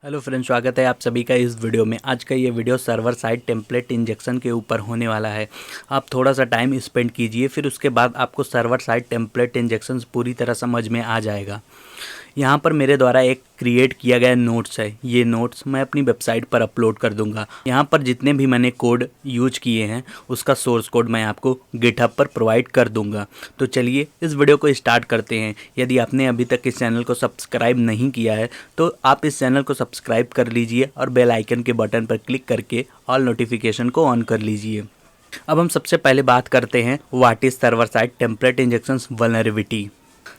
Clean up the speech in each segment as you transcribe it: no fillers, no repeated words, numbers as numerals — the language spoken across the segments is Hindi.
हेलो फ्रेंड्स, स्वागत है आप सभी का इस वीडियो में। आज का ये video server side template injection के ऊपर होने वाला है। आप थोड़ा सा टाइम स्पेंड कीजिए, फिर उसके बाद आपको सर्वर साइड टेम्पलेट इंजेक्शन पूरी तरह समझ में आ जाएगा। यहाँ पर मेरे द्वारा एक क्रिएट किया गया नोट्स है। ये नोट्स मैं अपनी वेबसाइट पर अपलोड कर दूंगा। यहाँ पर जितने भी मैंने कोड यूज किए हैं उसका सोर्स कोड मैं आपको गिटहब पर प्रोवाइड कर दूंगा। तो चलिए इस वीडियो को स्टार्ट करते हैं। यदि आपने अभी तक इस चैनल को सब्सक्राइब नहीं किया है तो आप इस चैनल को सब्सक्राइब कर लीजिए और बेल आइकन के बटन पर क्लिक करके ऑल नोटिफिकेशन को ऑन कर लीजिए। अब हम सबसे पहले बात करते हैं what is server side template injection vulnerability.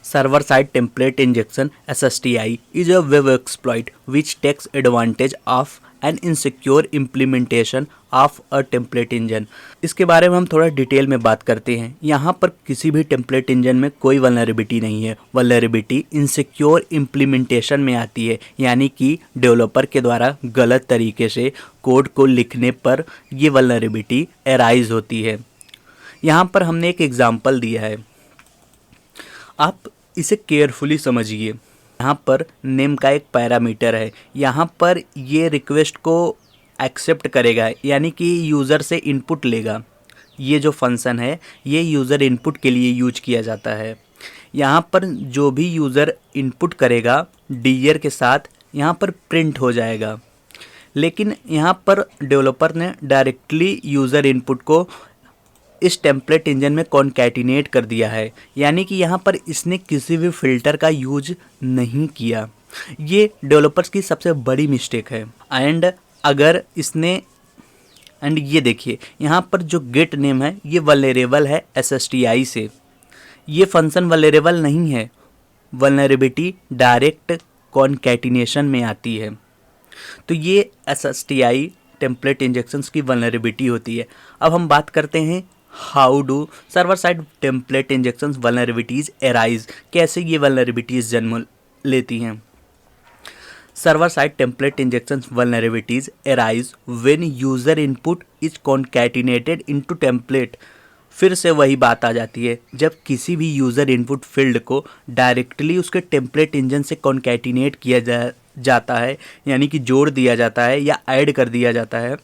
Server-side template injection (SSTI) is a web exploit which takes advantage of an insecure implementation of a template engine। इसके बारे में हम थोड़ा डिटेल में बात करते हैं। यहाँ पर किसी भी टेम्पलेट इंजन में कोई वल्नरेबिलिटी नहीं है। वल्नरेबिलिटी इनसिक्योर इम्प्लीमेंटेशन में आती है, यानी कि डेवलपर के द्वारा गलत तरीके से कोड को लिखने पर ये वल्नरेबिलिटी एराइज होती है। यहाँ पर हमने एक एग्जाम्पल दिया है, आप इसे केयरफुली समझिए। यहाँ पर नेम का एक पैरामीटर है। यहाँ पर ये रिक्वेस्ट को एक्सेप्ट करेगा, यानी कि यूज़र से इनपुट लेगा। ये जो फंक्शन है ये यूज़र इनपुट के लिए यूज किया जाता है। यहाँ पर जो भी यूज़र इनपुट करेगा डियर के साथ यहाँ पर प्रिंट हो जाएगा। लेकिन यहाँ पर डेवलपर ने डायरेक्टली यूज़र इनपुट को इस टेम्पलेट इंजन में कॉन्कैटिनेट कर दिया है, यानी कि यहाँ पर इसने किसी भी फ़िल्टर का यूज नहीं किया। ये डेवलपर्स की सबसे बड़ी मिस्टेक है। एंड ये देखिए यहाँ पर जो गेट नेम है ये वल्नरेबल है SSTI से। ये फंक्शन वल्नरेबल नहीं है। वल्नरेबिलिटी डायरेक्ट कॉन्कैटिनेशन में आती है। तो ये SSTI टेम्पलेट इंजेक्शंस की वल्नरेबिलिटी होती है। अब हम बात करते हैं how do server side template injections vulnerabilities arise. कैसे ये वल्नरेबिलिटीज जन्म लेती हैं। Server side template injections vulnerabilities arise when user input is concatenated into template. फिर से वही बात आ जाती है, जब किसी भी यूज़र इनपुट फील्ड को डायरेक्टली उसके टेम्पलेट इंजन से कॉन्कैटिनेट किया जाता है, यानी कि जोड़ दिया जाता है या ऐड कर दिया जाता है,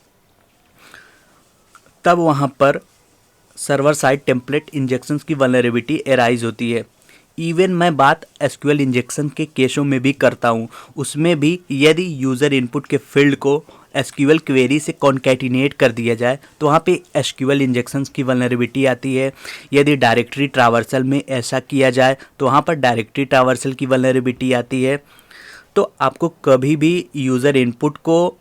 तब वहाँ पर सर्वर साइड टेम्पलेट इंजेक्शंस की वल्नरेबिलिटी एराइज होती है। इवन मैं बात SQL इंजेक्शन के केसों में भी करता हूँ। उसमें भी यदि यूज़र इनपुट के फील्ड को SQL क्वेरी से कॉन्कैटिनेट कर दिया जाए तो वहाँ पे SQL इंजेक्शंस की वल्नरेबिलिटी आती है। यदि डायरेक्टरी ट्रावर्सल में ऐसा किया जाए तो वहाँ पर डायरेक्टरी ट्रावर्सल की वल्नरेबिलिटी आती है। तो आपको कभी भी यूज़र इनपुट को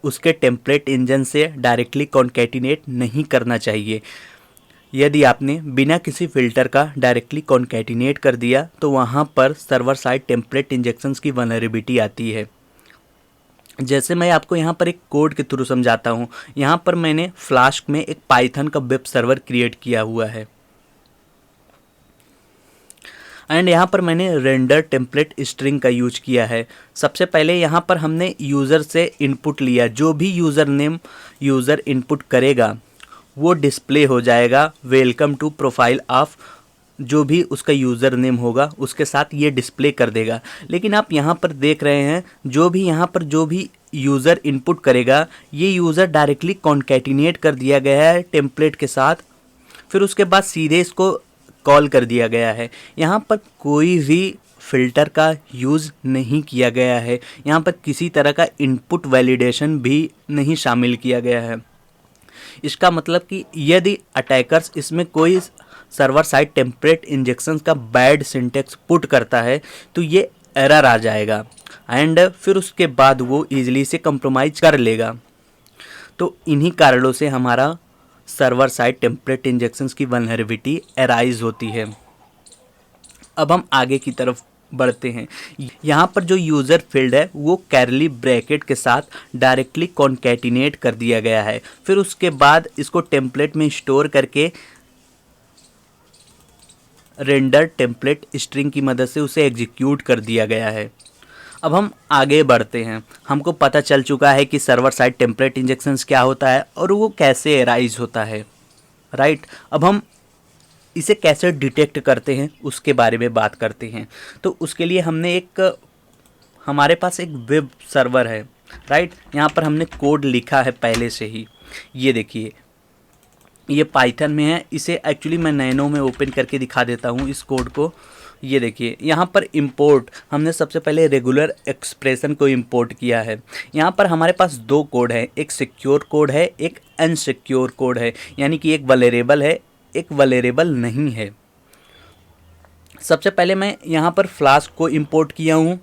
उसके टेम्पलेट इंजन से डायरेक्टली कॉन्कैटिनेट नहीं करना चाहिए। यदि आपने बिना किसी फ़िल्टर का डायरेक्टली कॉन्कैटिनेट कर दिया तो वहाँ पर सर्वर साइड टेम्पलेट इंजेक्शंस की वल्नरेबिलिटी आती है। जैसे मैं आपको यहाँ पर एक कोड के थ्रू समझाता हूँ। यहाँ पर मैंने फ्लास्क में एक पाइथन का वेब सर्वर क्रिएट किया हुआ है एंड यहाँ पर मैंने रेंडर टेम्पलेट स्ट्रिंग का यूज किया है। सबसे पहले यहाँ पर हमने यूज़र से इनपुट लिया। जो भी यूज़र नेम यूज़र इनपुट करेगा वो डिस्प्ले हो जाएगा वेलकम टू प्रोफाइल ऑफ। जो भी उसका यूज़र नेम होगा उसके साथ ये डिस्प्ले कर देगा। लेकिन आप यहाँ पर देख रहे हैं जो भी यूज़र इनपुट करेगा ये यूज़र डायरेक्टली कॉन्कैटिनेट कर दिया गया है टेम्पलेट के साथ। फिर उसके बाद सीधे इसको कॉल कर दिया गया है। यहाँ पर कोई भी फ़िल्टर का यूज़ नहीं किया गया है। यहाँ पर किसी तरह का इनपुट वैलिडेशन भी नहीं शामिल किया गया है। इसका मतलब कि यदि अटैकर्स इसमें कोई सर्वर साइड टेम्पलेट इंजेक्शंस का बैड सिंटेक्स पुट करता है तो ये एरर आ जाएगा एंड फिर उसके बाद वो ईजिली से कंप्रोमाइज़ कर लेगा। तो इन्हीं कारणों से हमारा सर्वर साइड टेम्पलेट इंजेक्शंस की वल्नरेबिलिटी एराइज होती है। अब हम आगे की तरफ बढ़ते हैं। यहाँ पर जो यूज़र फील्ड है वो कैरली ब्रैकेट के साथ डायरेक्टली कॉन्कैटिनेट कर दिया गया है। फिर उसके बाद इसको टेम्पलेट में स्टोर करके रेंडर टेम्पलेट स्ट्रिंग की मदद से उसे एग्जीक्यूट कर दिया गया है। अब हम आगे बढ़ते हैं। हमको पता चल चुका है कि सर्वर साइड टेम्पलेट इंजेक्शंस क्या होता है और वो कैसे एराइज होता है, राइट। अब हम इसे कैसे डिटेक्ट करते हैं उसके बारे में बात करते हैं। तो उसके लिए हमने एक हमारे पास एक वेब सर्वर है, राइट। यहाँ पर हमने कोड लिखा है पहले से ही, ये देखिए ये पाइथन में है। इसे एक्चुअली मैं नैनो में ओपन करके दिखा देता हूँ इस कोड को। ये देखिए यहाँ पर इंपोर्ट हमने सबसे पहले रेगुलर एक्सप्रेशन को इंपोर्ट किया है। यहाँ पर हमारे पास दो कोड है, एक सिक्योर कोड है, एक अनसिक्योर कोड है, यानी कि एक वल्नरेबल है, एक वल्नरेबल नहीं है। सबसे पहले मैं यहाँ पर फ्लास्क को इंपोर्ट किया हूँ,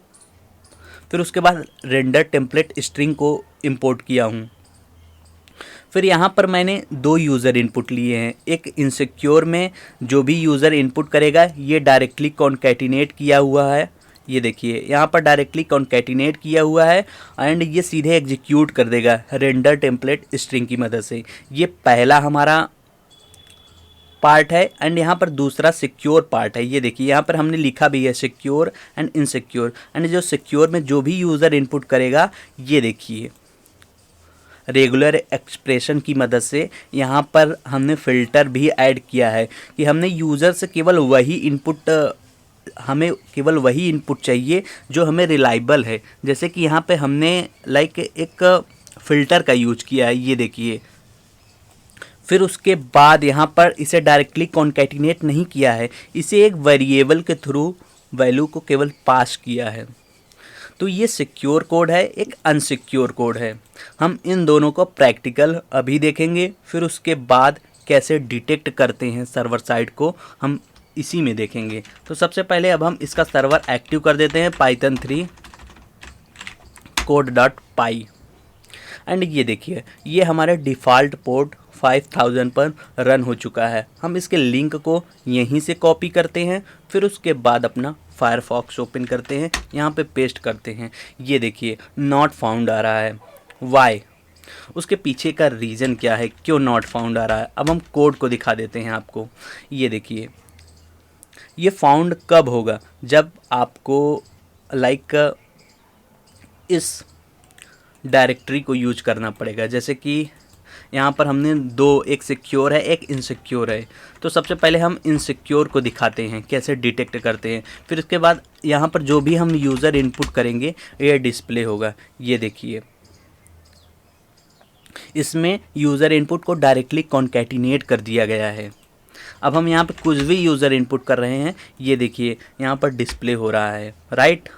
फिर उसके बाद रेंडर टेम्पलेट स्ट्रिंग को इंपोर्ट किया हूँ। फिर यहाँ पर मैंने दो यूज़र इनपुट लिए हैं। एक इनसिक्योर में जो भी यूज़र इनपुट करेगा ये डायरेक्टली कॉन्कैटिनेट किया हुआ है, ये देखिए यहाँ पर डायरेक्टली कॉन्कैटिनेट किया हुआ है एंड ये सीधे एग्जीक्यूट कर देगा रेंडर टेम्पलेट स्ट्रिंग की मदद से। ये पहला हमारा पार्ट है एंड यहाँ पर दूसरा सिक्योर पार्ट है। ये देखिए यहाँ पर हमने लिखा भी है सिक्योर एंड इनसिक्योर, एंड जो सिक्योर में जो भी यूज़र इनपुट करेगा ये देखिए रेगुलर एक्सप्रेशन की मदद से यहाँ पर हमने फ़िल्टर भी ऐड किया है कि हमने यूज़र से केवल वही इनपुट, हमें केवल वही इनपुट चाहिए जो हमें रिलायबल है। जैसे कि यहाँ पे हमने लाइक एक फ़िल्टर का यूज किया है, ये देखिए। फिर उसके बाद यहाँ पर इसे डायरेक्टली कॉन्कैटिनेट नहीं किया है, इसे एक वेरिएबल के थ्रू वैल्यू को केवल पास किया है। तो ये सिक्योर कोड है, एक अनसिक्योर कोड है। हम इन दोनों को प्रैक्टिकल अभी देखेंगे, फिर उसके बाद कैसे डिटेक्ट करते हैं सर्वर साइड को हम इसी में देखेंगे। तो सबसे पहले अब हम इसका सर्वर एक्टिव कर देते हैं पाइथन 3 code.py एंड ये देखिए ये हमारे डिफ़ॉल्ट पोर्ट 5000 पर रन हो चुका है। हम इसके लिंक को यहीं से कॉपी करते हैं, फिर उसके बाद अपना फायरफॉक्स ओपन करते हैं, यहाँ पे पेस्ट करते हैं। ये देखिए नॉट फाउंड आ रहा है, वाई, उसके पीछे का रीज़न क्या है, क्यों नॉट फाउंड आ रहा है। अब हम कोड को दिखा देते हैं आपको। ये देखिए ये फाउंड कब होगा, जब आपको लाइक इस डायरेक्टरी को यूज करना पड़ेगा। जैसे कि यहाँ पर हमने दो, एक सिक्योर है एक इनसिक्योर है। तो सबसे पहले हम इनसिक्योर को दिखाते हैं कैसे डिटेक्ट करते हैं, फिर उसके बाद यहाँ पर जो भी हम यूज़र इनपुट करेंगे ये डिस्प्ले होगा। ये देखिए इसमें यूज़र इनपुट को डायरेक्टली कॉन्कैटिनेट कर दिया गया है। अब हम यहाँ पर कुछ भी यूज़र इनपुट कर रहे हैं, ये देखिए यहाँ पर डिस्प्ले हो रहा है, राइट।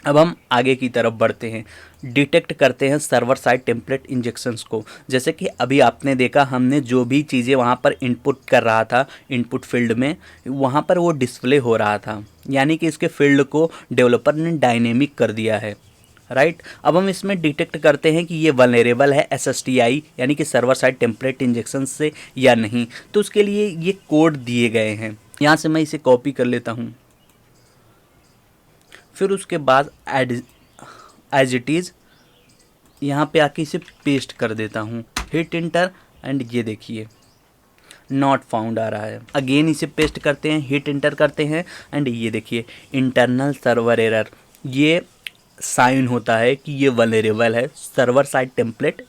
अब हम आगे की तरफ बढ़ते हैं, डिटेक्ट करते हैं सर्वर साइड टेम्पलेट इंजेक्शंस को। जैसे कि अभी आपने देखा हमने जो भी चीज़ें वहाँ पर इनपुट कर रहा था इनपुट फील्ड में, वहाँ पर वो डिस्प्ले हो रहा था, यानी कि इसके फील्ड को डेवलपर ने डायनेमिक कर दिया है, राइट। अब हम इसमें डिटेक्ट करते हैं कि ये वल्नरेबल है SSTI यानी कि सर्वर साइड टेम्पलेट इंजेक्शन से या नहीं। तो उसके लिए ये कोड दिए गए हैं, यहाँ से मैं इसे कॉपी कर लेता हूँ। फिर उसके बाद एज इट इज़ यहाँ पे आके इसे पेस्ट कर देता हूँ, हिट इंटर एंड ये देखिए नॉट फाउंड आ रहा है। अगेन इसे पेस्ट करते हैं, हिट इंटर करते हैं एंड ये देखिए इंटरनल सर्वर एरर, ये साइन होता है कि ये वल्नरेबल है सर्वर साइड टेम्पलेट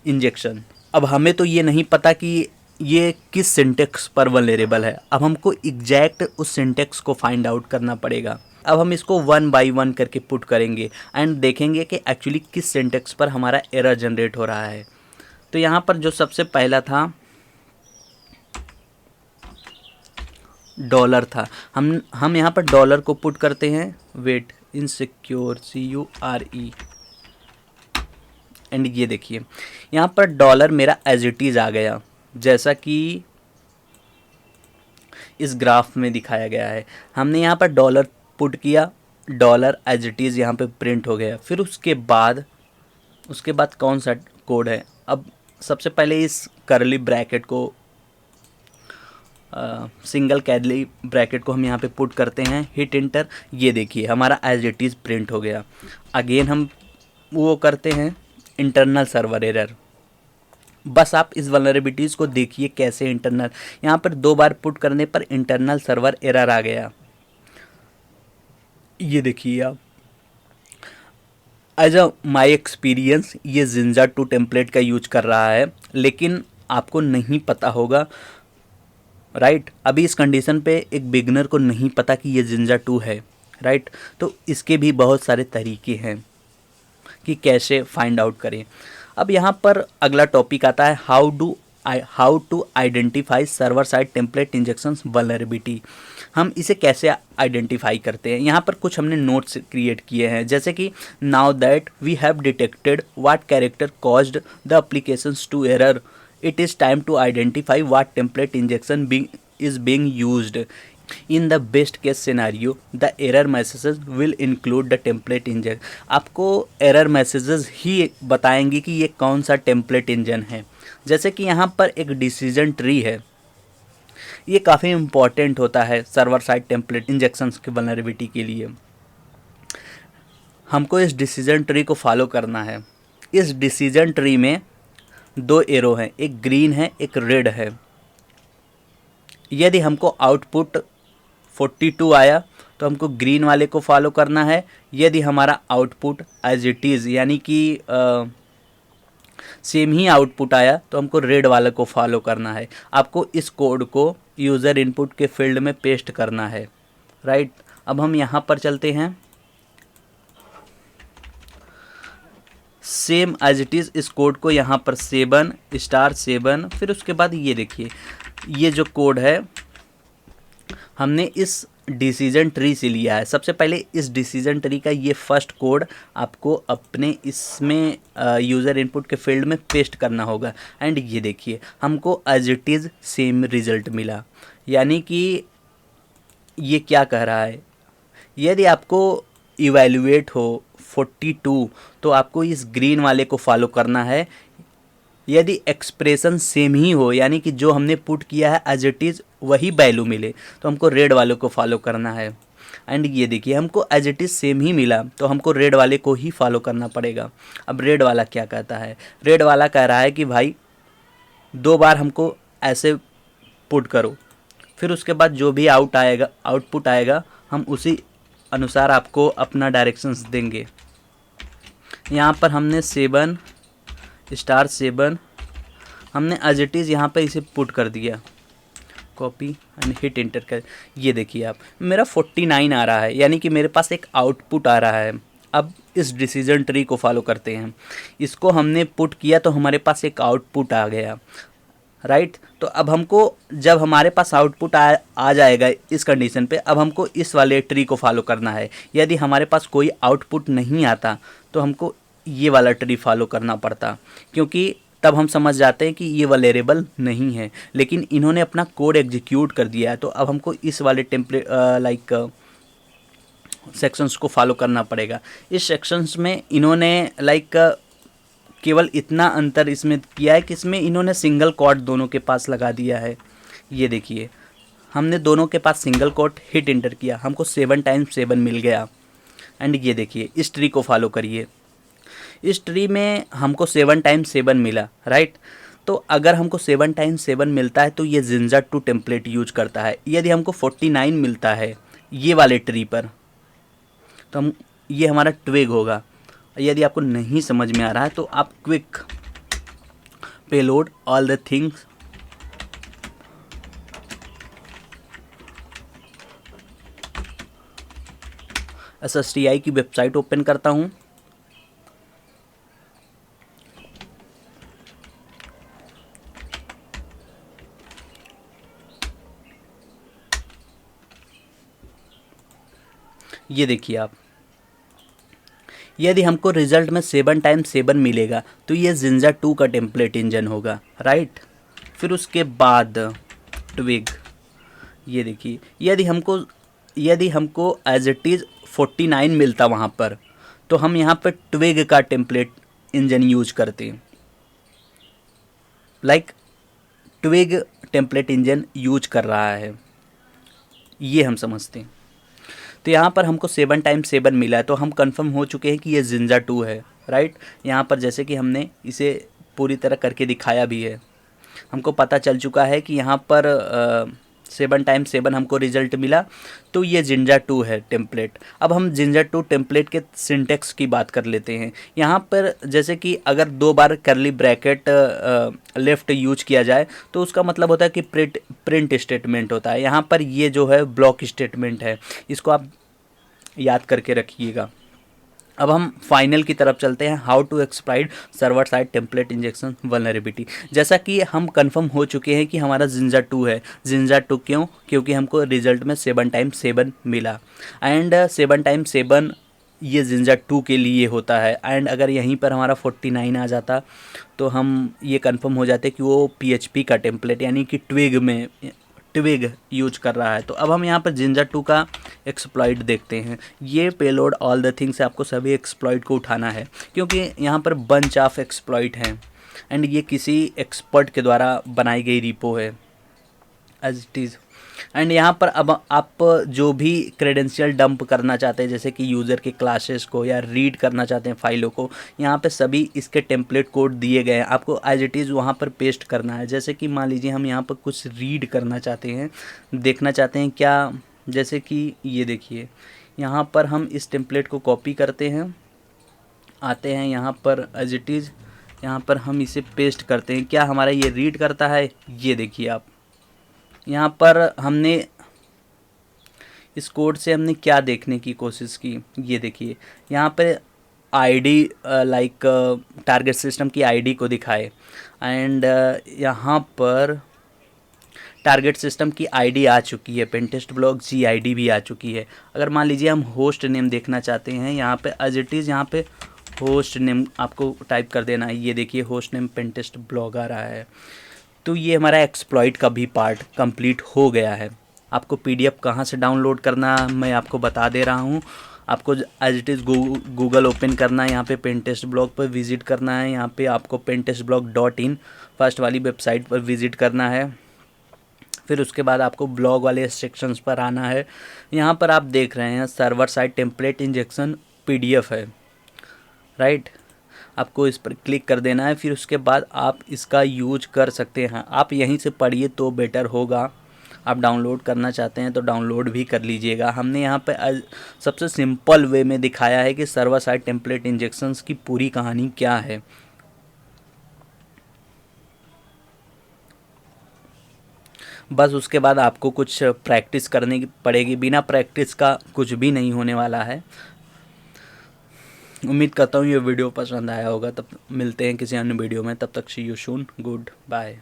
इंजेक्शन। अब हमें तो ये नहीं पता कि ये किस सिंटेक्स पर वल्नरेबल है, अब हमको एग्जैक्ट उस सिंटेक्स को फाइंड आउट करना पड़ेगा। अब हम इसको 1 बाय 1 करके पुट करेंगे एंड देखेंगे कि एक्चुअली किस सिंटेक्स पर हमारा एरर जनरेट हो रहा है। तो यहाँ पर जो सबसे पहला था डॉलर था, हम यहाँ पर डॉलर को पुट करते हैं, वेट इनसिक्योर CURE एंड ये देखिए यहाँ पर डॉलर मेरा एज इट इज़ आ गया, जैसा कि इस ग्राफ में दिखाया गया है। हमने यहाँ पर डॉलर पुट किया, डॉलर एज इट इज़ यहाँ पे प्रिंट हो गया। फिर उसके बाद कौन सा कोड है, अब सबसे पहले इस करली ब्रैकेट को सिंगल कैरली ब्रैकेट को हम यहाँ पे पुट करते हैं, हिट इंटर, ये देखिए हमारा एज इट इज़ प्रिंट हो गया। अगेन हम वो करते हैं इंटरनल सर्वर एरर। बस आप इस वल्नरेबिलिटीज़ को देखिए कैसे इंटरनल, यहाँ पर 2 बार पुट करने पर इंटरनल सर्वर एरर आ गया। ये देखिए आप, एज अ माई एक्सपीरियंस ये जिंजा 2 टेम्पलेट का यूज कर रहा है, लेकिन आपको नहीं पता होगा, राइट। अभी इस कंडीशन पे एक बिगनर को नहीं पता कि ये जिंजा 2 है, राइट। तो इसके भी बहुत सारे तरीके हैं कि कैसे फाइंड आउट करें। अब यहाँ पर अगला टॉपिक आता है how to identify server side template injections vulnerability. हम इसे कैसे आइडेंटिफाई करते हैं, यहाँ पर कुछ हमने नोट्स क्रिएट किए हैं, जैसे कि now that we have detected what character caused the applications to error, it is time to identify what template injection is being used. In the best case scenario, the error messages will include the template engine. आपको एरर मैसेजेस ही बताएंगे कि ये कौन सा टेम्पलेट इंजन है। जैसे कि यहाँ पर एक डिसीजन ट्री है, ये काफ़ी इम्पॉर्टेंट होता है सर्वर साइड टेम्पलेट इंजेक्शंस की वल्नरेबिलिटी के लिए। हमको इस डिसीजन ट्री को फॉलो करना है। इस डिसीजन ट्री में 2 एरो हैं, एक ग्रीन है एक रेड है। यदि हमको आउटपुट 42 आया तो हमको ग्रीन वाले को फॉलो करना है। यदि हमारा आउटपुट एज इट इज़ यानी कि सेम ही आउटपुट आया तो हमको रेड वाले को फॉलो करना है। आपको इस कोड को यूज़र इनपुट के फील्ड में पेस्ट करना है, राइट। अब हम यहाँ पर चलते हैं, सेम एज इट इज़ इस कोड को यहाँ पर 7*7, फिर उसके बाद ये देखिए ये जो कोड है हमने इस डिसीजन ट्री से लिया है। सबसे पहले इस डिसीजन ट्री का ये फर्स्ट कोड आपको अपने इसमें यूज़र इनपुट के फील्ड में पेस्ट करना होगा। एंड ये देखिए हमको as it is same result मिला, यानी कि ये क्या कह रहा है, यदि आपको इवैल्यूएट हो 42 तो आपको इस ग्रीन वाले को फॉलो करना है। यदि एक्सप्रेशन सेम ही हो यानी कि जो हमने पुट किया है एज इट इज़ वही वैल्यू मिले तो हमको रेड वाले को फॉलो करना है। एंड ये देखिए हमको एज इट इज़ सेम ही मिला तो हमको रेड वाले को ही फॉलो करना पड़ेगा। अब रेड वाला क्या कहता है, रेड वाला कह रहा है कि भाई 2 बार हमको ऐसे पुट करो, फिर उसके बाद जो भी आउटपुट आएगा हम उसी अनुसार आपको अपना डायरेक्शंस देंगे। यहाँ पर हमने 7*7 हमने एज इट इज़ यहाँ पर इसे पुट कर दिया, कॉपी एंड हिट इंटर कर। ये देखिए आप मेरा 49 आ रहा है, यानी कि मेरे पास एक आउटपुट आ रहा है। अब इस डिसीजन ट्री को फॉलो करते हैं, इसको हमने पुट किया तो हमारे पास एक आउटपुट आ गया, राइट। तो अब हमको जब हमारे पास आउटपुट आ जाएगा इस कंडीशन पे, अब हमको इस वाले ट्री को फॉलो करना है। यदि हमारे पास कोई आउटपुट नहीं आता तो हमको ये वाला ट्री फॉलो करना पड़ता, क्योंकि तब हम समझ जाते हैं कि ये वल्नरेबल नहीं है। लेकिन इन्होंने अपना कोड एग्जीक्यूट कर दिया है तो अब हमको इस वाले टेम्पलेट सेक्शंस को फॉलो करना पड़ेगा। इस सेक्शंस में इन्होंने केवल इतना अंतर इसमें किया है कि इसमें इन्होंने सिंगल कोट दोनों के पास लगा दिया है। ये देखिए हमने दोनों के पास सिंगल कोट हिट इंटर किया, हमको 7*7 मिल गया। एंड ये देखिए इस ट्री को फॉलो करिए, इस ट्री में हमको 7*7 मिला, राइट। तो अगर हमको 7*7 मिलता है तो ये जिंजा 2 टेम्पलेट यूज करता है। यदि हमको 49 मिलता है ये वाले ट्री पर तो ये हमारा ट्विग होगा। यदि आपको नहीं समझ में आ रहा है तो आप quick payload all the things SSTI की वेबसाइट ओपन करता हूँ। ये देखिए आप, यदि हमको रिजल्ट में 7*7 मिलेगा तो ये जिंजा 2 का टेम्पलेट इंजन होगा, राइट। फिर उसके बाद ट्विग, ये देखिए यदि हमको एज इट इज़ 49 मिलता वहाँ पर तो हम यहाँ पर ट्विग का टेम्पलेट इंजन यूज करते हैं, ट्विग टेम्पलेट इंजन यूज कर रहा है, ये हम समझते हैं। तो यहाँ पर हमको 7*7 मिला है तो हम कंफर्म हो चुके हैं कि ये जिंजा 2 है, राइट। यहाँ पर जैसे कि हमने इसे पूरी तरह करके दिखाया भी है, हमको पता चल चुका है कि यहाँ पर 7*7 हमको रिजल्ट मिला तो ये जिंजा 2 है टेम्पलेट। अब हम जिंजा 2 टेम्पलेट के सिंटेक्स की बात कर लेते हैं। यहाँ पर जैसे कि अगर 2 बार करली ब्रैकेट लेफ्ट यूज किया जाए तो उसका मतलब होता है कि प्रिंट स्टेटमेंट होता है। यहाँ पर ये जो है ब्लॉक स्टेटमेंट है, इसको आप याद करके रखिएगा। अब हम फाइनल की तरफ चलते हैं, how to exploit server side template injection vulnerability. जैसा कि हम कंफर्म हो चुके हैं कि हमारा जिंजा 2 है। जिंजा 2 क्यों? क्योंकि हमको रिजल्ट में 7x7 मिला, एंड 7x7 ये जिंजा 2 के लिए होता है। एंड अगर यहीं पर हमारा 49 आ जाता तो हम ये कंफर्म हो जाते कि वो PHP का टेम्पलेट यानी कि ट्विग यूज कर रहा है। तो अब हम यहाँ पर जिंजा 2 का एक्सप्लॉइट देखते हैं। ये पेलोड ऑल द थिंग्स से आपको सभी एक्सप्लॉइट को उठाना है, क्योंकि यहाँ पर बंच ऑफ एक्सप्लॉइट हैं एंड ये किसी एक्सपर्ट के द्वारा बनाई गई रिपो है एज इट इज़। एंड यहाँ पर अब आप जो भी क्रेडेंशियल डंप करना चाहते हैं, जैसे कि यूज़र के क्लासेस को या रीड करना चाहते हैं फाइलों को, यहाँ पे सभी इसके टेम्पलेट कोड दिए गए हैं। आपको एज इट इज़ वहाँ पर पेस्ट करना है। जैसे कि मान लीजिए हम यहाँ पर कुछ रीड करना चाहते हैं, देखना चाहते हैं क्या, जैसे कि ये देखिए, यहाँ पर हम इस टेम्पलेट को कॉपी करते हैं, आते हैं यहाँ पर एज इट इज़, यहाँ पर हम इसे पेस्ट करते हैं। क्या हमारा ये रीड करता है? ये देखिए आप, यहाँ पर हमने इस कोड से हमने क्या देखने की कोशिश की, ये देखिए यहाँ पर आईडी लाइक टारगेट सिस्टम की आईडी को दिखाए, एंड यहाँ पर टारगेट सिस्टम की आईडी आ चुकी है, पेनटेस्ट ब्लॉग GID भी आ चुकी है। अगर मान लीजिए हम होस्ट नेम देखना चाहते हैं, यहाँ पे एज इट इज़ यहाँ पे होस्ट नेम आपको टाइप कर देना है। ये देखिए होस्ट नेम पेनटेस्ट ब्लॉग आ रहा है। तो ये हमारा एक्सप्लॉइट का भी पार्ट कंप्लीट हो गया है। आपको PDF कहाँ से डाउनलोड करना मैं आपको बता दे रहा हूँ। आपको as it is Google open करना है, यहाँ पे पेनटेस्ट ब्लॉग पर विज़िट करना है, यहाँ पे आपको pentestblog.in फर्स्ट वाली वेबसाइट पर विज़िट करना है। फिर उसके बाद आपको ब्लॉग वाले सेक्शंस पर आना है। यहाँ पर आप देख रहे हैं server side template injection PDF है, राइट। आपको इस पर क्लिक कर देना है, फिर उसके बाद आप इसका यूज कर सकते हैं। आप यहीं से पढ़िए तो बेटर होगा। आप डाउनलोड करना चाहते हैं तो डाउनलोड भी कर लीजिएगा। हमने यहाँ पे सबसे सिंपल वे में दिखाया है कि सर्वर साइड टेम्पलेट इंजेक्शंस की पूरी कहानी क्या है। बस उसके बाद आपको कुछ प्रैक्टिस करनी पड़ेगी, बिना प्रैक्टिस का कुछ भी नहीं होने वाला है। उम्मीद करता हूँ ये वीडियो पसंद आया होगा। तब मिलते हैं किसी अन्य वीडियो में, तब तक सी यू सून, गुड बाय।